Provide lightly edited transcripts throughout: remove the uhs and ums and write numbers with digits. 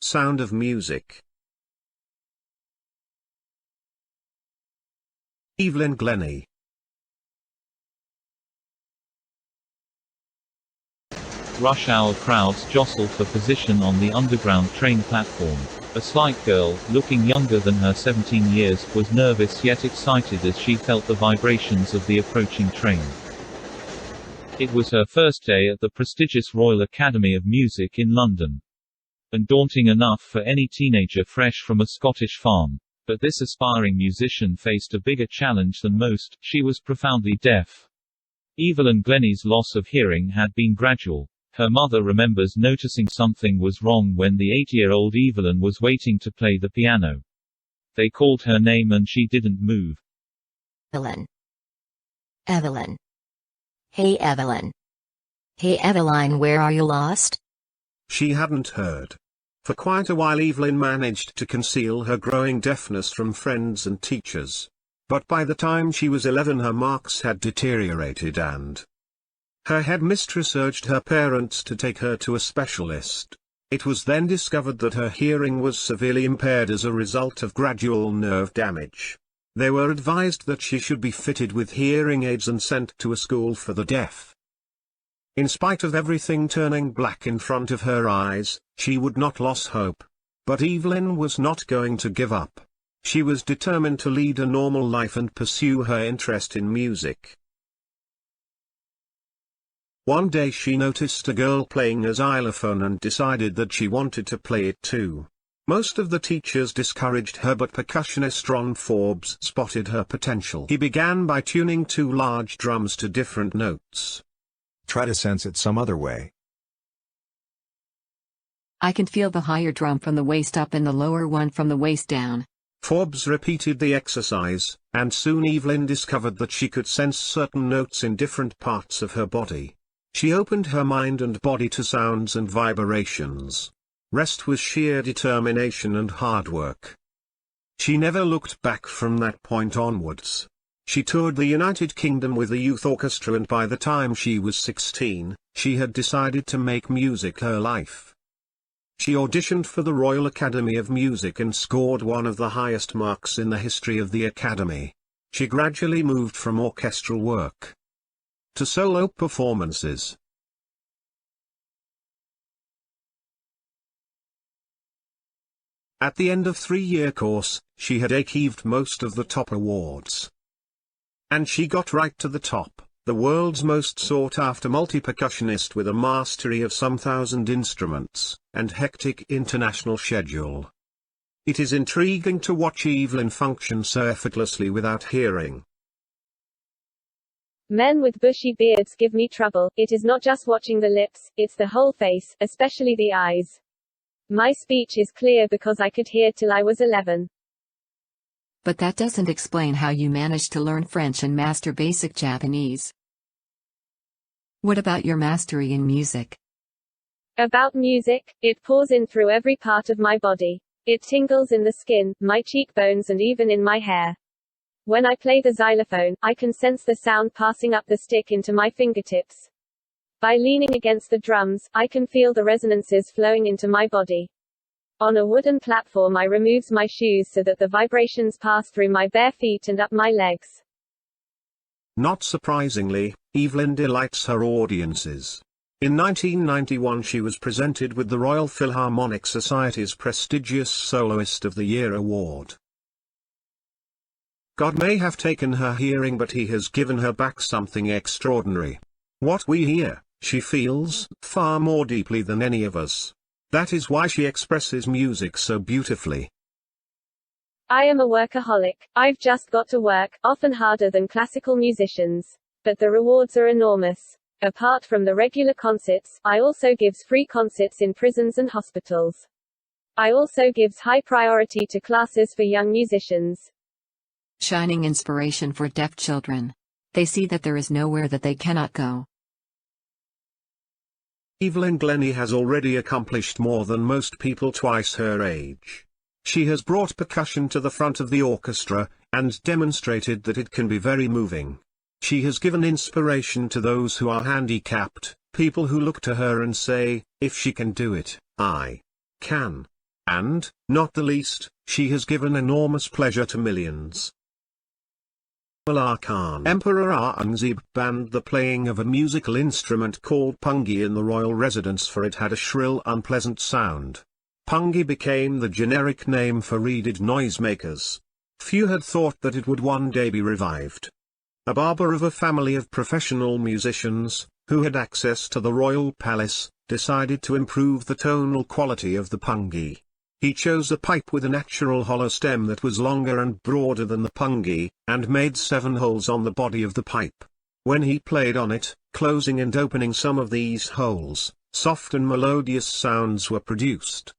Sound of Music. Evelyn Glennie. Rush hour crowds jostle for position on the underground train platform. A slight girl, looking younger than her 17 years, was nervous yet excited as she felt the vibrations of the approaching train. It was her first day at the prestigious Royal Academy of Music in London. And daunting enough for any teenager fresh from a Scottish farm. But this aspiring musician faced a bigger challenge than most: she was profoundly deaf. Evelyn Glennie's loss of hearing had been gradual. Her mother remembers noticing something was wrong when the 8-year-old Evelyn was waiting to play the piano. They called her name and she didn't move. Evelyn. Evelyn. Hey Evelyn. Hey Eveline, where are you lost? She hadn't heard. For quite a while Evelyn managed to conceal her growing deafness from friends and teachers. But by the time she was 11 her marks had deteriorated and her headmistress urged her parents to take her to a specialist. It was then discovered that her hearing was severely impaired as a result of gradual nerve damage. They were advised that she should be fitted with hearing aids and sent to a school for the deaf. In spite of everything turning black in front of her eyes, she would not lose hope. But Evelyn was not going to give up. She was determined to lead a normal life and pursue her interest in music. One day she noticed a girl playing a xylophone and decided that she wanted to play it too. Most of the teachers discouraged her, but percussionist Ron Forbes spotted her potential. He began by tuning 2 large drums to different notes. Try to sense it some other way. I can feel the higher drum from the waist up and the lower one from the waist down. Forbes repeated the exercise, and soon Evelyn discovered that she could sense certain notes in different parts of her body. She opened her mind and body to sounds and vibrations. Rest was sheer determination and hard work. She never looked back from that point onwards. She toured the United Kingdom with a youth orchestra, and by the time she was 16, she had decided to make music her life. She auditioned for the Royal Academy of Music and scored one of the highest marks in the history of the Academy. She gradually moved from orchestral work to solo performances. At the end of 3-year course, she had achieved most of the top awards. And she got right to the top, the world's most sought-after multi-percussionist with a mastery of some 1,000 instruments, and hectic international schedule. It is intriguing to watch Evelyn function so effortlessly without hearing. Men with bushy beards give me trouble. It is not just watching the lips, it's the whole face, especially the eyes. My speech is clear because I could hear till I was 11. But that doesn't explain how you managed to learn French and master basic Japanese. What about your mastery in music? About music, it pours in through every part of my body. It tingles in the skin, my cheekbones, and even in my hair. When I play the xylophone, I can sense the sound passing up the stick into my fingertips. By leaning against the drums, I can feel the resonances flowing into my body. On a wooden platform I removes my shoes so that the vibrations pass through my bare feet and up my legs. Not surprisingly, Evelyn delights her audiences. In 1991 she was presented with the Royal Philharmonic Society's prestigious Soloist of the Year award. God may have taken her hearing, but he has given her back something extraordinary. What we hear, she feels far more deeply than any of us. That is why she expresses music so beautifully. I am a workaholic. I've just got to work, often harder than classical musicians. But the rewards are enormous. Apart from the regular concerts, I also gives free concerts in prisons and hospitals. I also gives high priority to classes for young musicians. Shining inspiration for deaf children. They see that there is nowhere that they cannot go. Evelyn Glennie has already accomplished more than most people twice her age. She has brought percussion to the front of the orchestra, and demonstrated that it can be very moving. She has given inspiration to those who are handicapped, people who look to her and say, if she can do it, I can. And, not the least, she has given enormous pleasure to millions. Bismillah Khan. Emperor Aurangzeb banned the playing of a musical instrument called pungi in the royal residence, for it had a shrill, unpleasant sound. Pungi became the generic name for reeded noisemakers. Few had thought that it would one day be revived. A barber of a family of professional musicians, who had access to the royal palace, decided to improve the tonal quality of the pungi. He chose a pipe with a natural hollow stem that was longer and broader than the pungi, and made 7 holes on the body of the pipe. When he played on it, closing and opening some of these holes, soft and melodious sounds were produced.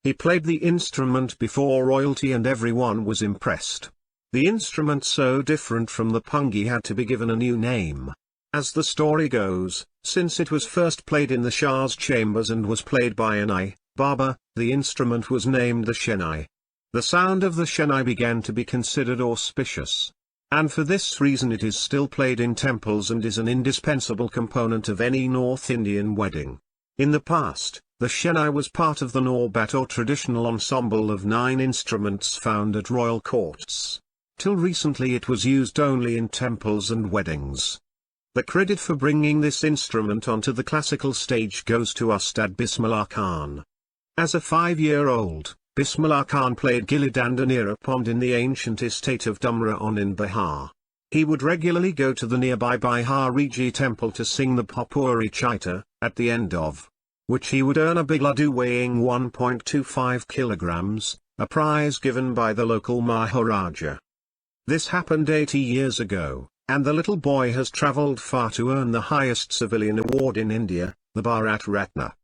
He played the instrument before royalty and everyone was impressed. The instrument, so different from the pungi, had to be given a new name. As the story goes, since it was first played in the Shah's chambers and was played by an barber, the instrument was named the Shehnai. The sound of the Shehnai began to be considered auspicious. And for this reason it is still played in temples and is an indispensable component of any North Indian wedding. In the past, the Shehnai was part of the Naubat, or traditional ensemble of 9 instruments found at royal courts. Till recently it was used only in temples and weddings. The credit for bringing this instrument onto the classical stage goes to Ustad Bismillah Khan. As a 5-year-old, Bismillah Khan played Gilli Danda near a pond in the ancient estate of Dumraon in Bihar. He would regularly go to the nearby Bihariji temple to sing the Popuri Chaita, at the end of which he would earn a big laddu weighing 1.25 kilograms, a prize given by the local Maharaja. This happened 80 years ago, and the little boy has travelled far to earn the highest civilian award in India, the Bharat Ratna.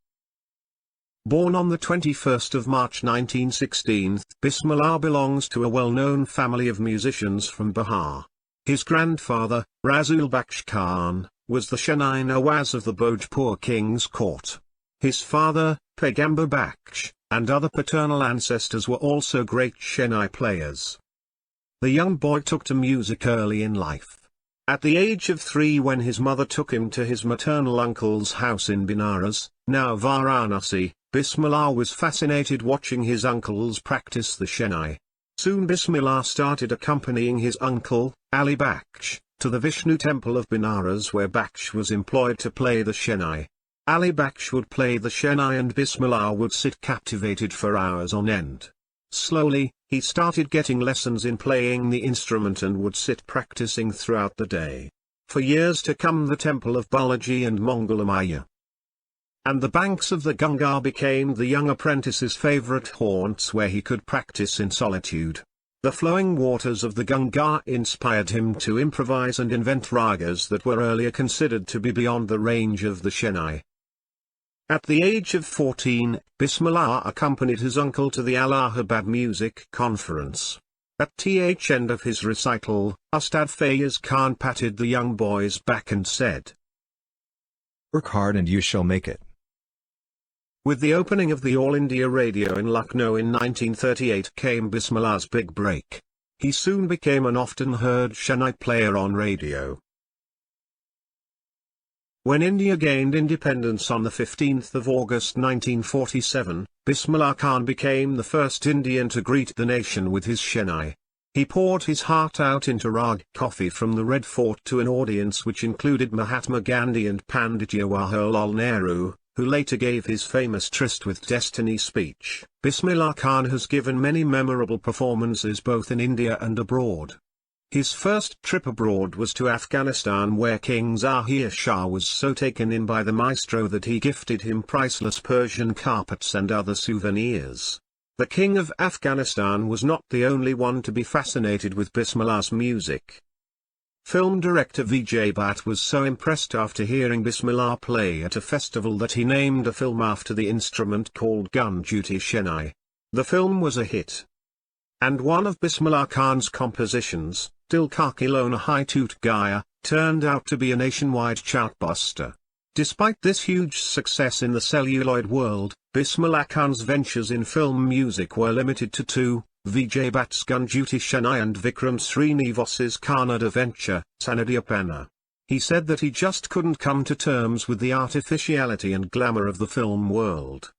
Born on the 21st of March 1916, Bismillah belongs to a well-known family of musicians from Bihar. His grandfather, Rasul Baksh Khan, was the Shehnai Nawaz of the Bhojpur king's court. His father, Paigambar Baksh, and other paternal ancestors were also great Shehnai players. The young boy took to music early in life. At the age of 3, when his mother took him to his maternal uncle's house in Benares, now Varanasi, Bismillah was fascinated watching his uncles practice the Shehnai. Soon Bismillah started accompanying his uncle, Ali Baksh, to the Vishnu temple of Benares, where Baksh was employed to play the Shehnai. Ali Baksh would play the Shehnai and Bismillah would sit captivated for hours on end. Slowly, he started getting lessons in playing the instrument and would sit practicing throughout the day. For years to come the temple of Balaji and Mangalamaya and the banks of the Ganga became the young apprentice's favorite haunts, where he could practice in solitude. The flowing waters of the Ganga inspired him to improvise and invent ragas that were earlier considered to be beyond the range of the Shehnai. At the age of 14, Bismillah accompanied his uncle to the Allahabad Music Conference. At the end of his recital, Ustad Faiz Khan patted the young boy's back and said, "Work hard and you shall make it." With the opening of the All India Radio in Lucknow in 1938 came Bismillah's big break. He soon became an often heard Shehnai player on radio. When India gained independence on the 15th of August 1947, Bismillah Khan became the first Indian to greet the nation with his Shehnai. He poured his heart out into rag coffee from the Red Fort to an audience which included Mahatma Gandhi and Pandit Jawaharlal Nehru, who later gave his famous Tryst with Destiny speech. Bismillah Khan has given many memorable performances both in India and abroad. His first trip abroad was to Afghanistan, where King Zahir Shah was so taken in by the maestro that he gifted him priceless Persian carpets and other souvenirs. The King of Afghanistan was not the only one to be fascinated with Bismillah's music. Film director Vijay Bhatt was so impressed after hearing Bismillah play at a festival that he named a film after the instrument called Gunjuti Shehnai. The film was a hit. And one of Bismillah Khan's compositions, Dil Ka Khilona Hai Toot Gaya, turned out to be a nationwide chartbuster. Despite this huge success in the celluloid world, Bismillah Khan's ventures in film music were limited to 2, Vijay Bhatt's Gunjuti Shehnai and Vikram Srinivas's Kannada venture, Sanadiyapana. He said that he just couldn't come to terms with the artificiality and glamour of the film world.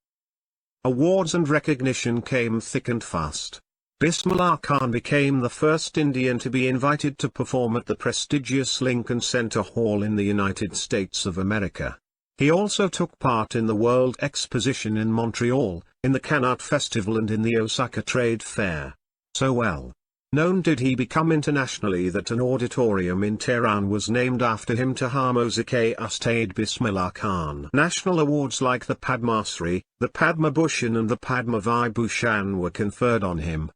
Awards and recognition came thick and fast. Bismillah Khan became the first Indian to be invited to perform at the prestigious Lincoln Center Hall in the United States of America. He also took part in the World Exposition in Montreal, in the Cannes Art Festival and in the Osaka Trade Fair. So well known did he become internationally that an auditorium in Tehran was named after him to Harmozake Ustad Bismillah Khan. National awards like the Padma Shri, the Padma Bhushan and the Padma Vibhushan were conferred on him.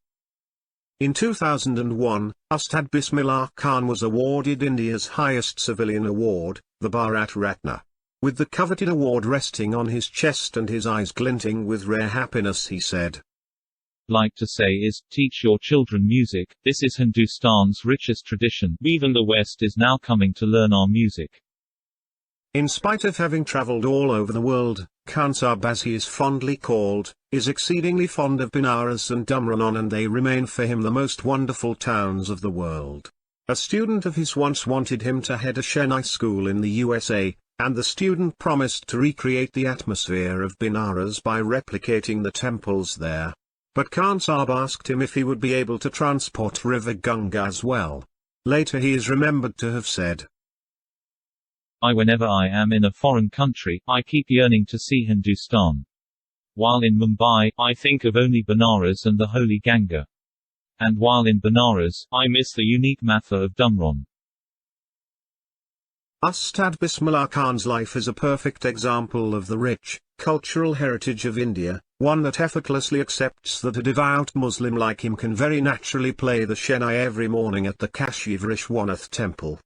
In 2001, Ustad Bismillah Khan was awarded India's highest civilian award, the Bharat Ratna. With the coveted award resting on his chest and his eyes glinting with rare happiness, he said, "Like to say is, teach your children music, this is Hindustan's richest tradition, even the West is now coming to learn our music." In spite of having travelled all over the world, Khan Sahib, as he is fondly called, is exceedingly fond of Benares and Dumranon, and they remain for him the most wonderful towns of the world. A student of his once wanted him to head a Shehnai school in the USA, and the student promised to recreate the atmosphere of Benares by replicating the temples there. But Khan Sahib asked him if he would be able to transport River Ganga as well. Later he is remembered to have said, Whenever I am in a foreign country, I keep yearning to see Hindustan. While in Mumbai, I think of only Benares and the holy Ganga. And while in Benares, I miss the unique Matha of Dumron. Ustad Bismillah Khan's life is a perfect example of the rich, cultural heritage of India, one that effortlessly accepts that a devout Muslim like him can very naturally play the Shehnai every morning at the Kashi Vishwanath temple.